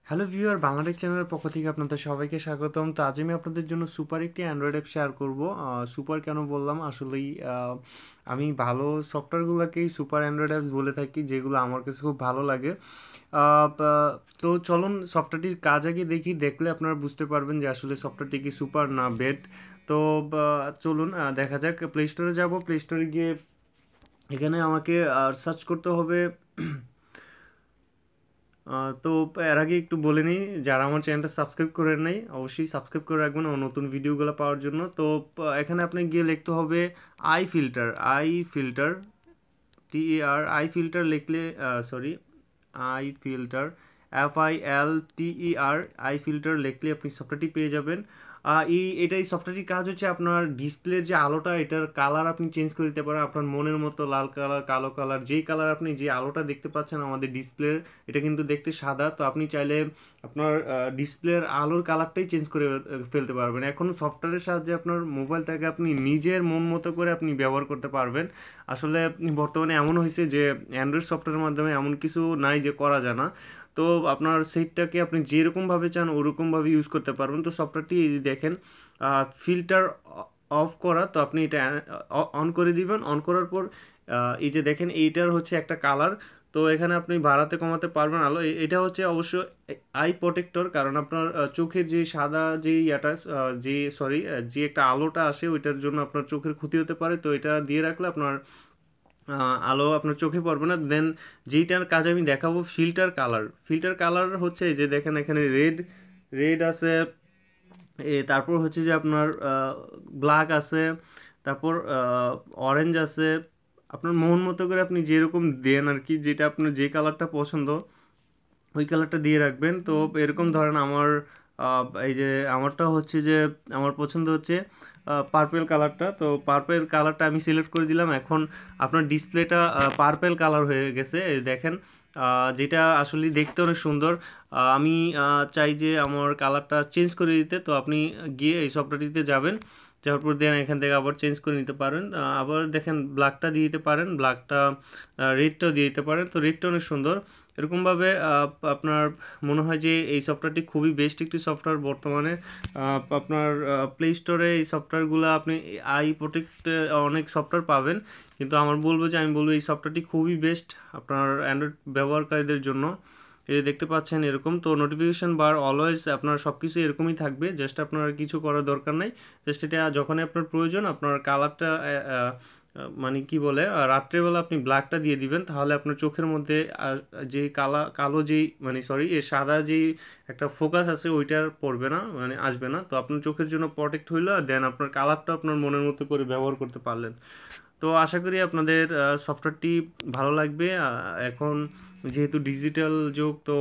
Hello viewer, Bangla Tech চ্যানেলের পক্ষ থেকে আপনাদের সবাইকে স্বাগতম। তো আজ আমি আপনাদের জন্য সুপার একটি অ্যান্ড্রয়েড অ্যাপ শেয়ার করব। সুপার কেন বললাম, আসলেই আমি ভালো সফটওয়্যারগুলোকেই সুপার অ্যান্ড্রয়েড অ্যাপস বলে থাকি, যেগুলো আমার কাছে খুব ভালো লাগে। তো চলুন সফটওয়্যারটির কাজ আগে দেখি, দেখলে আপনারা বুঝতে পারবেন যে আসলে সফটওয়্যারটি কি সুপার না বেড। তো চলুন দেখা যাক। প্লে স্টোরে যাব, প্লে স্টোরে গিয়ে এখানে আমাকে সার্চ করতে হবে। তো এর আগে একটু বলে নিই, যারা আমার চ্যানেলটা সাবস্ক্রাইব করে নাই অবশ্যই সাবস্ক্রাইব করে রাখবেন ও নতুন ভিডিওগুলো পাওয়ার জন্য। তো এখানে আপনি গিয়ে লিখতে হবে আই ফিল্টার আই ফিল্টার লিখলে, sorry, I filter FILTER, I filter লিখলে আপনি সফটওয়্যারটি পেয়ে যাবেন। এই সফটওয়্যারটির কাজ হচ্ছে আপনার ডিসপ্লের যে আলোটা, এটার কালার আপনি চেঞ্জ করে দিতে পারেন আপনার মনের মতো, লাল কালার, কালো কালার, যেই কালার আপনি যে আলোটা দেখতে পাচ্ছেন আমাদের ডিসপ্লের, এটা কিন্তু দেখতে সাদা। তো আপনি চাইলে আপনার ডিসপ্লের আলোর কালারটাই চেঞ্জ করে ফেলতে পারবেন। এখন সফটওয়্যারের সাহায্যে আপনার মোবাইলটাকে আপনি নিজের মন মতো করে আপনি ব্যবহার করতে পারবেন। আসলে বর্তমানে এমন হয়েছে যে অ্যান্ড্রয়েড সফটওয়্যারের মাধ্যমে এমন কিছু নাই যে করা যায় না। তো আপনার সেটটাকে আপনি যেরকমভাবে চান ওরকমভাবে ইউজ করতে পারবেন। তো সফটওয়্যারটি দেখেন, ফিল্টার অফ করা, তো আপনি এটা অন করে দিবেন। অন করার পর এই যে দেখেন, এইটার হচ্ছে একটা কালার। তো এখানে আপনি বাড়াতে কমাতে পারবেন আলো। এটা হচ্ছে অবশ্য আই প্রোটেক্টর, কারণ আপনার চোখের যে সাদা যে ইয়াটা, যে সরি, যে একটা আলোটা আসে ওইটার জন্য আপনার চোখের ক্ষতি হতে পারে। তো এটা দিয়ে রাখলে আপনার আলো আপনার চোখে পড়বে না। দেন যেইটার কাজ আমি দেখাবো, ফিল্টার কালার হচ্ছে এই যে দেখেন, এখানে রেড রেড আছে, তারপর হচ্ছে যে আপনার ব্ল্যাক আছে, তারপর অরেঞ্জ আছে। আপনার মন মতো করে আপনি যেরকম দেন আর কি, যেটা আপনার যে কালারটা পছন্দ ওই কালারটা দিয়ে রাখবেন। তো এরকম ধরেন আমার এই যে আমারটা হচ্ছে যে আমার পছন্দ হচ্ছে পার্পেল কালারটা। তো পার্পেল কালারটা আমি সিলেক্ট করে দিলাম। এখন আপনার ডিসপ্লেটা পার্পেল কালার হয়ে গেছে, এই দেখেন, যেটা আসলে দেখতে অনেক সুন্দর। আমি চাই যে আমার কালারটা চেঞ্জ করে দিতে। তো আপনি গিয়ে এই সফটওয়্যারটিতে যাবেন, যাওয়ার পর দেন এখান থেকে আবার চেঞ্জ করে নিতে পারেন। আবার দেখেন ব্ল্যাকটা দিয়ে দিতে পারেন, ব্ল্যাকটা রেডটাও দিয়ে দিতে পারেন। তো রেডটা অনেক সুন্দর। এরকমভাবে আপনার মনে হয় যে এই সফটওয়্যারটি খুবই বেস্ট একটি সফটওয়্যার বর্তমানে। আপনার প্লে স্টোরে এই সফটওয়্যারগুলো আপনি আই প্রোটেক্ট অনেক সফটওয়্যার পাবেন, কিন্তু আমি বলবো এই সফটওয়্যারটি খুবই বেস্ট আপনার অ্যান্ড্রয়েড ব্যবহারকারীদের জন্য। এই যে দেখতে পাচ্ছেন এরকম, তো নোটিফিকেশন বার অলওয়েজ আপনার সব কিছু এরকমই থাকবে, জাস্ট আপনার কিছু করার দরকার নাই। জাস্ট এটা যখনই আপনার প্রয়োজন আপনার কালারটা, মানে কি বলে, রাত্রেবেলা আপনি ব্ল্যাকটা দিয়ে দিবেন, তাহলে আপনার চোখের মধ্যে যে কালো যেই, মানে সরি, এ সাদা যেই একটা ফোকাস আছে ওইটার পড়বে না, মানে আসবে না। তো আপনার চোখের জন্য প্রোটেক্ট হইলো, দেন আপনার কালারটা আপনার মনের মতো করে ব্যবহার করতে পারলেন। তো আশা করি আপনাদের সফটওয়্যারটি ভালো লাগবে। এখন যেহেতু ডিজিটাল যুগ, তো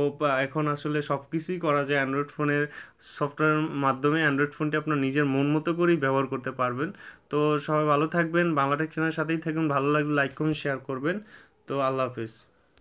এখন আসলে সব কিছুই করা যায় অ্যান্ড্রয়েড ফোনের সফটওয়্যারের মাধ্যমে। অ্যান্ড্রয়েড ফোনটি আপনার নিজের মন মতো করেই ব্যবহার করতে পারবেন। তো সবাই ভালো থাকবেন, বাংলাটেক চ্যানেলের সাথেই থাকুন। ভালো লাগলে লাইক কমেন্ট শেয়ার করবেন। তো আল্লাহ হাফিজ।